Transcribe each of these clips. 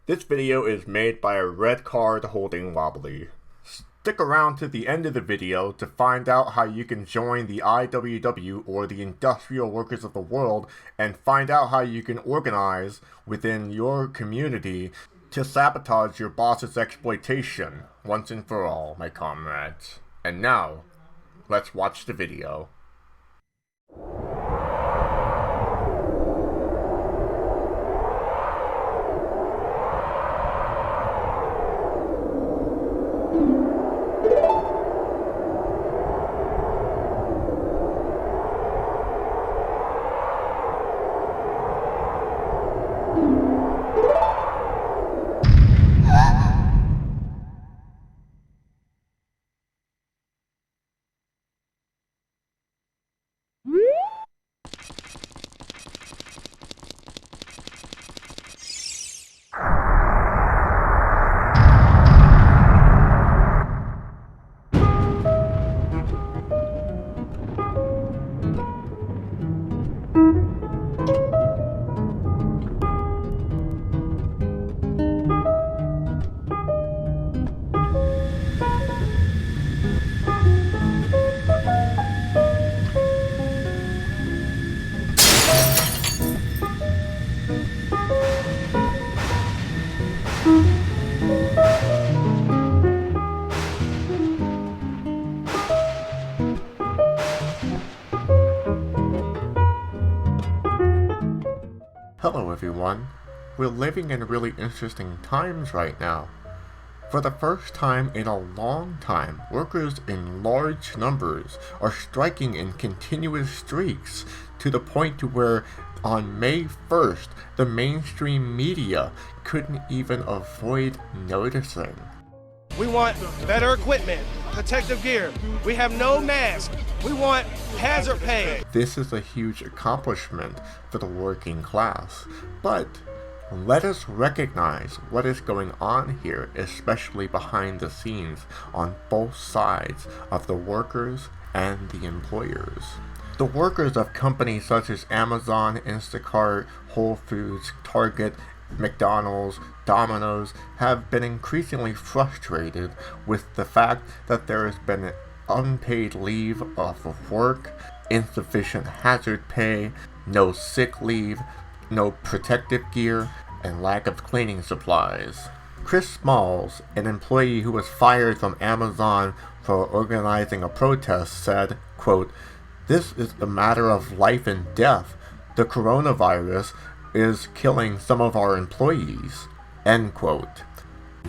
This video is made by a red card holding wobbly. Stick around to the end of the video to find out how you can join the i.w.w or the Industrial Workers of the World and find out how you can organize within your community to sabotage your boss's exploitation once and for all, my comrades. And now, let's watch the video. Hello everyone. We're living in really interesting times right now. For the first time in a long time, workers in large numbers are striking in continuous streaks to the point to where on May 1st, the mainstream media couldn't even avoid noticing. We want better equipment, protective gear. We have no mask. We want hazard pay. This is a huge accomplishment for the working class, but let us recognize what is going on here, especially behind the scenes on both sides of the workers and the employers. The workers of companies such as Amazon, Instacart, Whole Foods, Target, McDonald's, Domino's have been increasingly frustrated with the fact that there has been unpaid leave off of work, insufficient hazard pay, no sick leave, no protective gear, and lack of cleaning supplies. Chris Smalls, an employee who was fired from Amazon for organizing a protest, said, quote, "This is a matter of life and death. The coronavirus is killing some of our employees." End quote.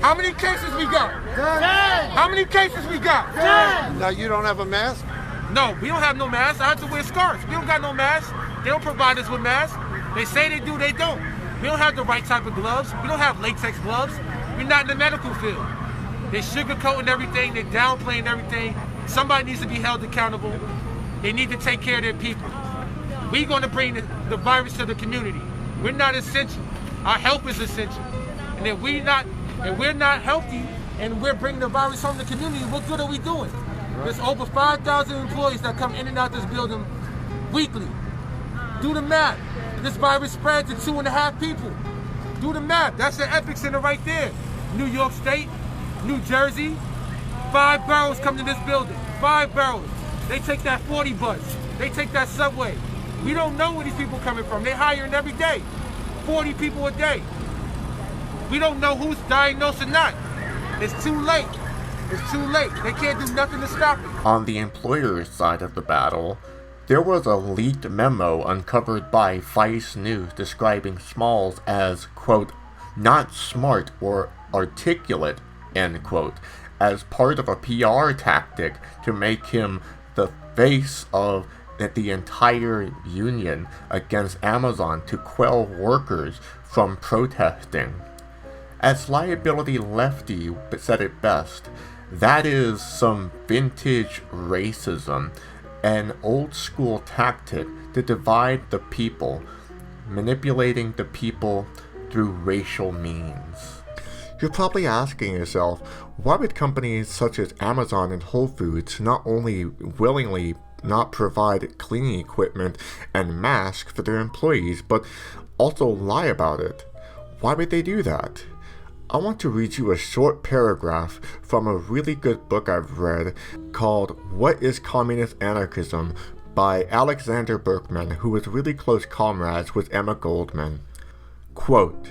How many cases we got? 10. How many cases we got? 10. Now you don't have a mask? No, we don't have no masks. I have to wear scarves. We don't got no masks. They don't provide us with masks. They say they do, they don't. We don't have the right type of gloves. We don't have latex gloves. We're not in the medical field. They're sugarcoating everything. They're downplaying everything. Somebody needs to be held accountable. They need to take care of their people. We're going to bring the virus to the community. We're not essential. Our help is essential. And if we're not healthy and we're bringing the virus home to the community, what good are we doing? There's over 5,000 employees that come in and out this building weekly. Do the math. This virus spread to 2.5 people. Do the math. That's the epicenter right there. New York State, New Jersey, 5 boroughs come to this building. 5 boroughs. They take that 40 bus. They take that subway. We don't know where these people coming from. They're hiring every day. 40 people a day. We don't know who's diagnosed or not. It's too late. It's too late. They can't do nothing to stop it. On the employer's side of the battle, there was a leaked memo uncovered by Vice News describing Smalls as, quote, "not smart or articulate," end quote, as part of a PR tactic to make him the face of the entire union against Amazon to quell workers from protesting. As Liability Lefty said it best, that is some vintage racism, an old school tactic to divide the people, manipulating the people through racial means. You're probably asking yourself, why would companies such as Amazon and Whole Foods not only willingly not provide cleaning equipment and masks for their employees, but also lie about it? Why would they do that? I want to read you a short paragraph from a really good book I've read called What is Communist Anarchism by Alexander Berkman, who was really close comrades with Emma Goldman. Quote,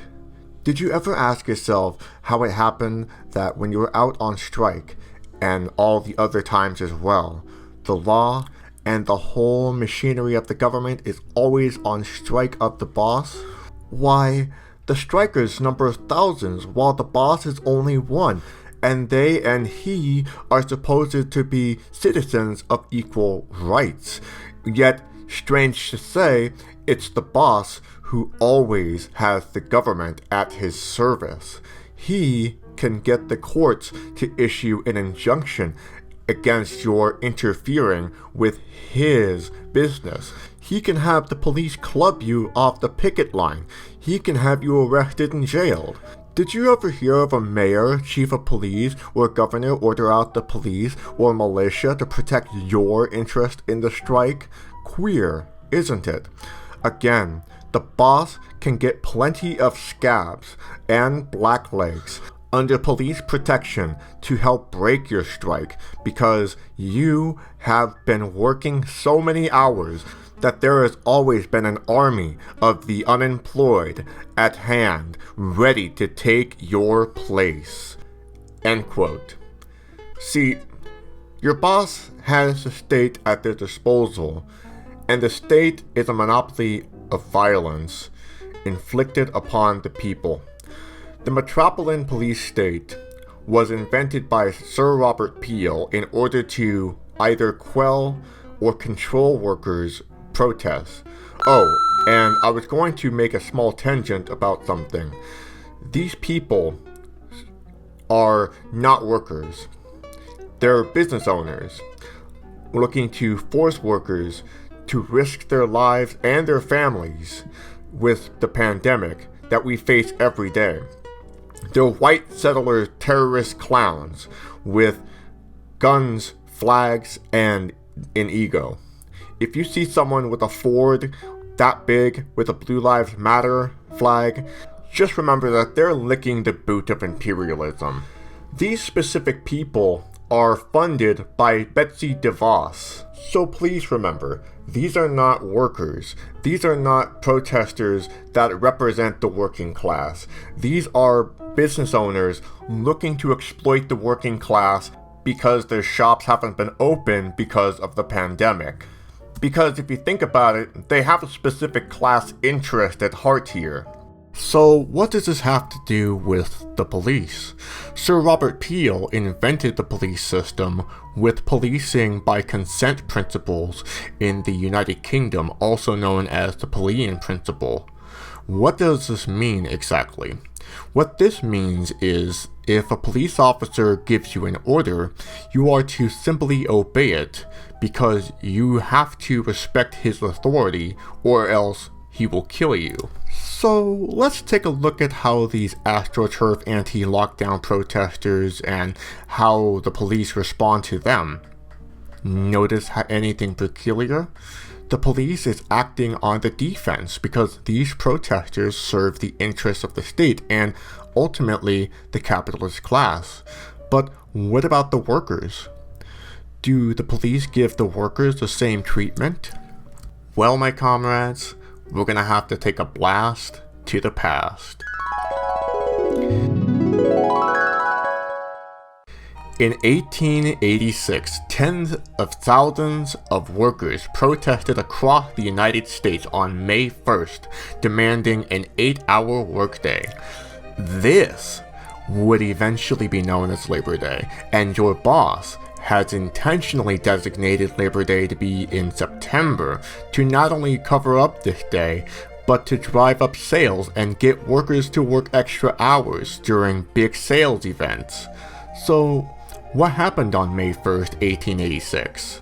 "Did you ever ask yourself how it happened that when you were out on strike, and all the other times as well, the law and the whole machinery of the government is always on strike of the boss? Why, the strikers number thousands while the boss is only one, and they and he are supposed to be citizens of equal rights. Yet, strange to say, it's the boss who always has the government at his service. He can get the courts to issue an injunction against your interfering with his business. He can have the police club you off the picket line. He can have you arrested and jailed. Did you ever hear of a mayor, chief of police, or governor order out the police or militia to protect your interest in the strike? Queer, isn't it? Again, the boss can get plenty of scabs and blacklegs under police protection to help break your strike because you have been working so many hours that there has always been an army of the unemployed at hand ready to take your place." End quote. See, your boss has the state at their disposal, and the state is a monopoly of violence inflicted upon the people. The Metropolitan Police State was invented by Sir Robert Peel in order to either quell or control workers' protests. Oh, and I was going to make a small tangent about something. These people are not workers. They're business owners looking to force workers to risk their lives and their families with the pandemic that we face every day. They're white settler terrorist clowns with guns, flags, and an ego. If you see someone with a Ford that big with a Blue Lives Matter flag, just remember that they're licking the boot of imperialism. These specific people are funded by Betsy DeVos. So please remember, these are not workers. These are not protesters that represent the working class. These are business owners looking to exploit the working class because their shops haven't been open because of the pandemic. Because if you think about it, they have a specific class interest at heart here. So what does this have to do with the police? Sir Robert Peel invented the police system with policing by consent principles in the United Kingdom, also known as the Pelean Principle. What does this mean exactly? What this means is if a police officer gives you an order, you are to simply obey it because you have to respect his authority or else he will kill you. So let's take a look at how these AstroTurf anti-lockdown protesters and how the police respond to them. Notice anything peculiar? The police is acting on the defense because these protesters serve the interests of the state and ultimately the capitalist class. But what about the workers? Do the police give the workers the same treatment? Well, my comrades, we're gonna have to take a blast to the past. In 1886, tens of thousands of workers protested across the United States on May 1st, demanding an 8-hour workday. This would eventually be known as Labor Day, and your boss has intentionally designated Labor Day to be in September to not only cover up this day, but to drive up sales and get workers to work extra hours during big sales events. So, what happened on May 1st, 1886?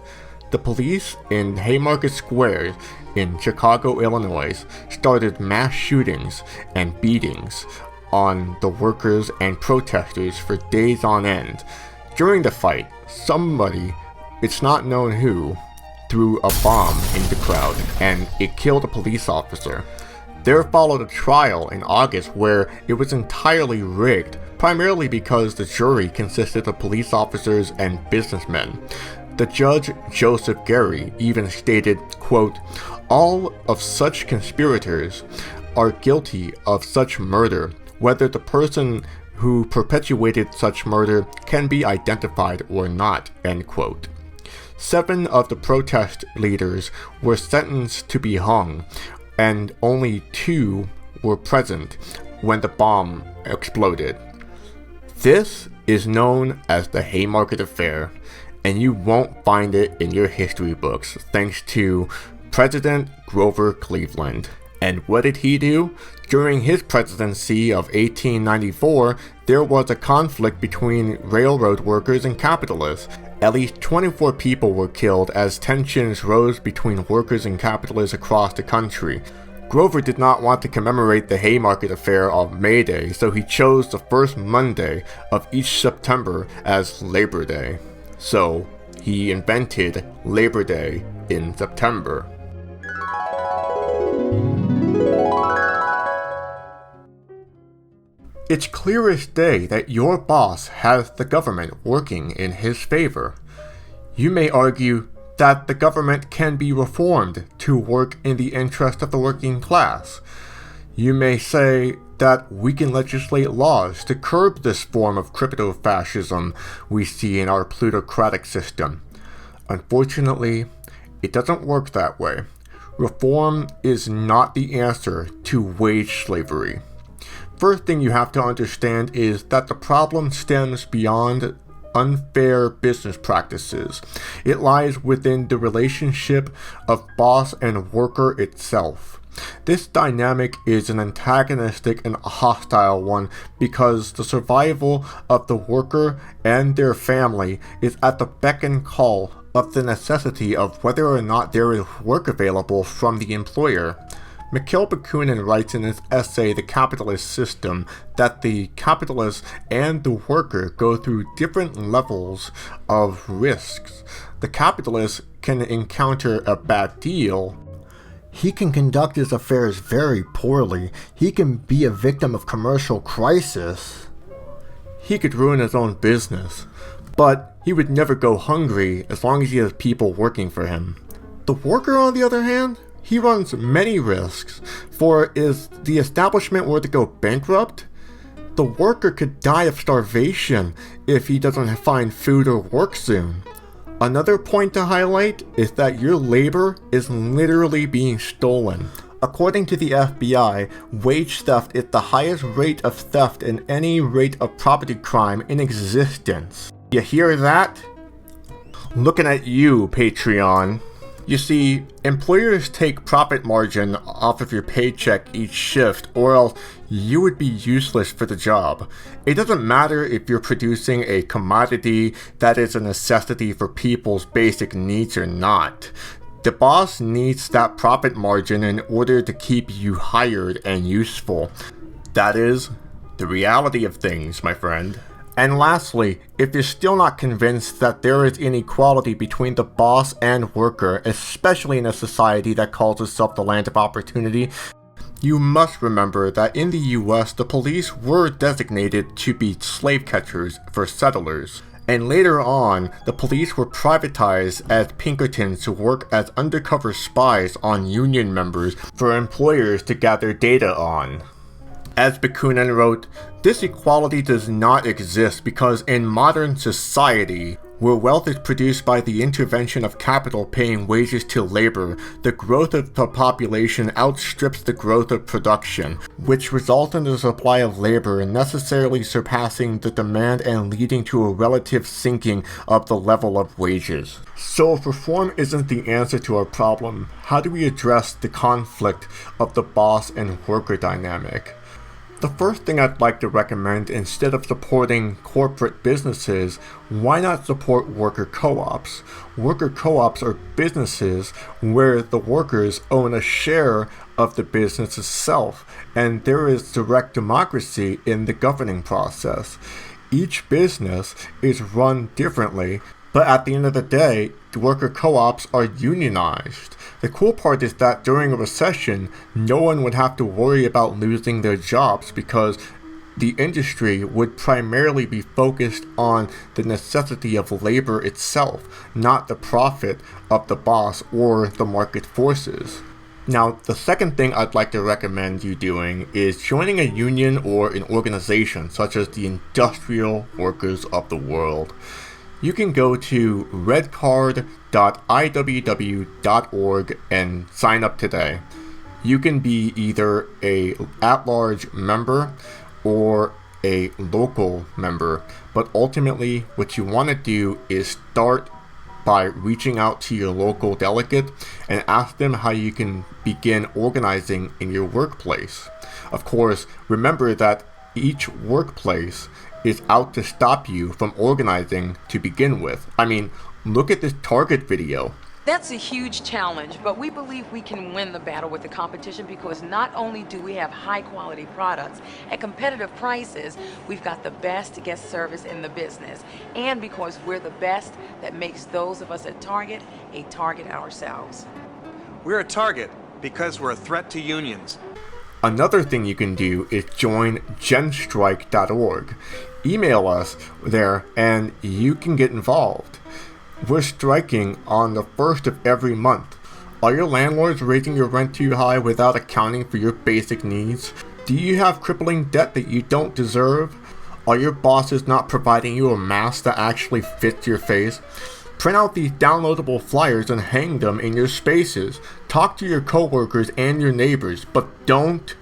The police in Haymarket Square in Chicago, Illinois, started mass shootings and beatings on the workers and protesters for days on end. During the fight, somebody, it's not known who, threw a bomb in the crowd and it killed a police officer. There followed a trial in August where it was entirely rigged primarily because the jury consisted of police officers and businessmen. The judge, Joseph Gary, even stated, quote, "All of such conspirators are guilty of such murder, whether the person who perpetuated such murder can be identified or not," end quote. 7 of the protest leaders were sentenced to be hung, and only 2 were present when the bomb exploded. This is known as the Haymarket Affair, and you won't find it in your history books thanks to President Grover Cleveland. And what did he do? During his presidency of 1894, there was a conflict between railroad workers and capitalists. At least 24 people were killed as tensions rose between workers and capitalists across the country. Grover did not want to commemorate the Haymarket Affair on May Day, so he chose the first Monday of each September as Labor Day. So, he invented Labor Day in September. It's clear as day that your boss has the government working in his favor. You may argue that the government can be reformed to work in the interest of the working class. You may say that we can legislate laws to curb this form of crypto-fascism we see in our plutocratic system. Unfortunately, it doesn't work that way. Reform is not the answer to wage slavery. First thing you have to understand is that the problem stems beyond unfair business practices. It lies within the relationship of boss and worker itself. This dynamic is an antagonistic and hostile one because the survival of the worker and their family is at the beck and call of the necessity of whether or not there is work available from the employer. Mikhail Bakunin writes in his essay The Capitalist System that the capitalist and the worker go through different levels of risks. The capitalist can encounter a bad deal. He can conduct his affairs very poorly. He can be a victim of commercial crisis. He could ruin his own business. But he would never go hungry as long as he has people working for him. The worker, on the other hand, he runs many risks, for if the establishment were to go bankrupt, the worker could die of starvation if he doesn't find food or work soon. Another point to highlight is that your labor is literally being stolen. According to the FBI, wage theft is the highest rate of theft in any rate of property crime in existence. You hear that? Looking at you, Patreon. You see, employers take profit margin off of your paycheck each shift, or else you would be useless for the job. It doesn't matter if you're producing a commodity that is a necessity for people's basic needs or not. The boss needs that profit margin in order to keep you hired and useful. That is the reality of things, my friend. And lastly, if you're still not convinced that there is inequality between the boss and worker, especially in a society that calls itself the land of opportunity, you must remember that in the US, the police were designated to be slave catchers for settlers. And later on, the police were privatized as Pinkertons to work as undercover spies on union members for employers to gather data on. As Bakunin wrote, this equality does not exist because in modern society, where wealth is produced by the intervention of capital paying wages to labor, the growth of the population outstrips the growth of production, which results in the supply of labor necessarily surpassing the demand and leading to a relative sinking of the level of wages. So if reform isn't the answer to our problem, how do we address the conflict of the boss and worker dynamic? The first thing I'd like to recommend, instead of supporting corporate businesses, why not support worker co-ops? Worker co-ops are businesses where the workers own a share of the business itself, and there is direct democracy in the governing process. Each business is run differently, but at the end of the day, the worker co-ops are unionized. The cool part is that during a recession, no one would have to worry about losing their jobs because the industry would primarily be focused on the necessity of labor itself, not the profit of the boss or the market forces. Now, the second thing I'd like to recommend you doing is joining a union or an organization such as the Industrial Workers of the World. You can go to redcard.i.w.w.org and sign up today. You can be either a at-large member or a local member, but ultimately what you want to do is start by reaching out to your local delegate and ask them how you can begin organizing in your workplace. Of course, remember that each workplace is out to stop you from organizing to begin with. I mean, look at this Target video. That's a huge challenge, but we believe we can win the battle with the competition because not only do we have high quality products at competitive prices, we've got the best guest service in the business, and because we're the best that makes those of us at Target a target ourselves. We're a target because we're a threat to unions. Another thing you can do is join genstrike.org. Email us there and you can get involved. We're striking on the 1st of every month. Are your landlords raising your rent too high without accounting for your basic needs? Do you have crippling debt that you don't deserve? Are your bosses not providing you a mask that actually fits your face? Print out these downloadable flyers and hang them in your spaces. Talk to your coworkers and your neighbors, but don't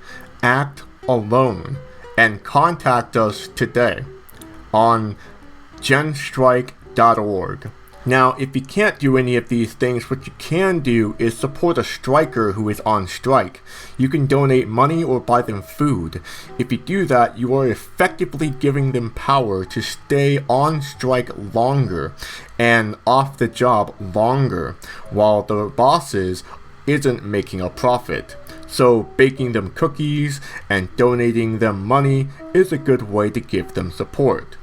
act alone. And contact us today on genstrike.org. Now, if you can't do any of these things, what you can do is support a striker who is on strike. You can donate money or buy them food. If you do that, you are effectively giving them power to stay on strike longer and off the job longer, while the bosses isn't making a profit. So baking them cookies and donating them money is a good way to give them support.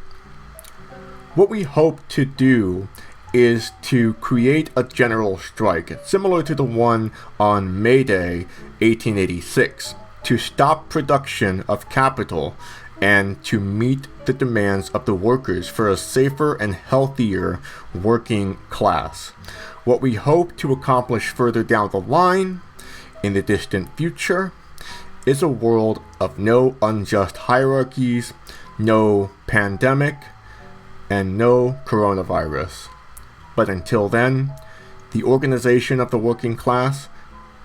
What we hope to do is to create a general strike similar to the one on May Day 1886 to stop production of capital and to meet the demands of the workers for a safer and healthier working class. What we hope to accomplish further down the line in the distant future is a world of no unjust hierarchies, no pandemic, and no coronavirus. But until then, the organization of the working class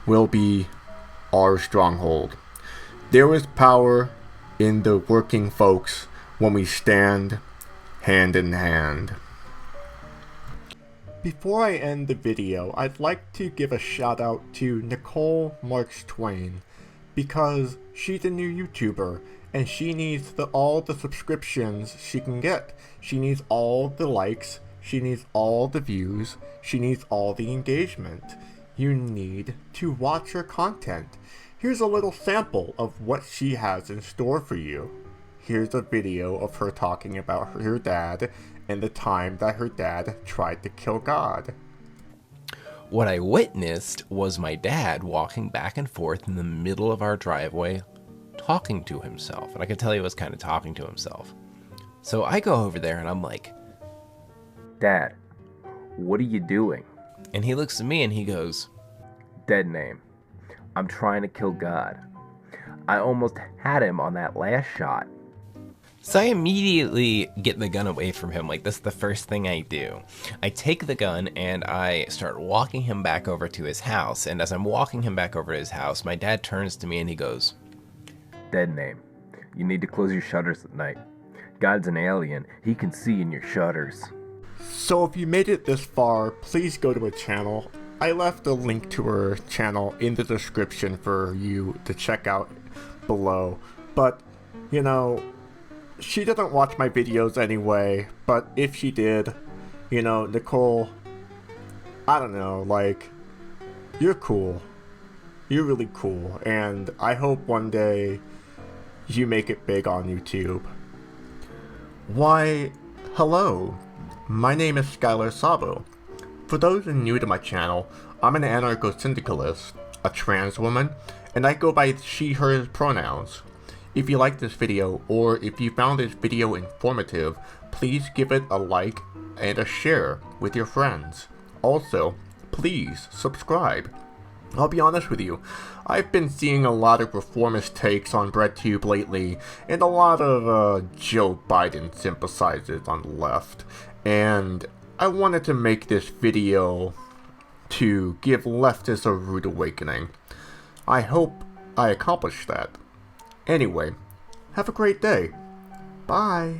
will be our stronghold. There is power in the working folks when we stand hand in hand. Before I end the video, I'd like to give a shout out to Nicole Marks Twain because she's a new YouTuber and she needs all the subscriptions she can get. She needs all the likes. She needs all the views. She needs all the engagement. You need to watch her content. Here's a little sample of what she has in store for you. Here's a video of her talking about her dad and the time that her dad tried to kill God. What I witnessed was my dad walking back and forth in the middle of our driveway, talking to himself. And I could tell he was kind of talking to himself. So I go over there and I'm like, Dad, what are you doing? and he looks at me and he goes, Dead name. I'm trying to kill God. I almost had him on that last shot. So I immediately get the gun away from him. Like, that's the first thing I do. I take the gun and I start walking him back over to his house. And as I'm walking him back over to his house, my dad turns to me and he goes, Dead name. You need to close your shutters at night. God's an alien. He can see in your shutters. So if you made it this far, please go to her channel. I left a link to her channel in the description for you to check out below. But, you know, she doesn't watch my videos anyway, but if she did, you know, Nicole, I don't know, like, you're cool. You're really cool, and I hope one day you make it big on YouTube. Why, hello, my name is Skylar Szabo. For those new to my channel, I'm an anarcho-syndicalist, a trans woman, and I go by she, her pronouns. If you liked this video, or if you found this video informative, please give it a like and a share with your friends. Also, please subscribe. I'll be honest with you, I've been seeing a lot of reformist takes on BreadTube lately, and a lot of Joe Biden sympathizers on the left, and I wanted to make this video to give leftists a rude awakening. I hope I accomplished that. Anyway, have a great day. Bye.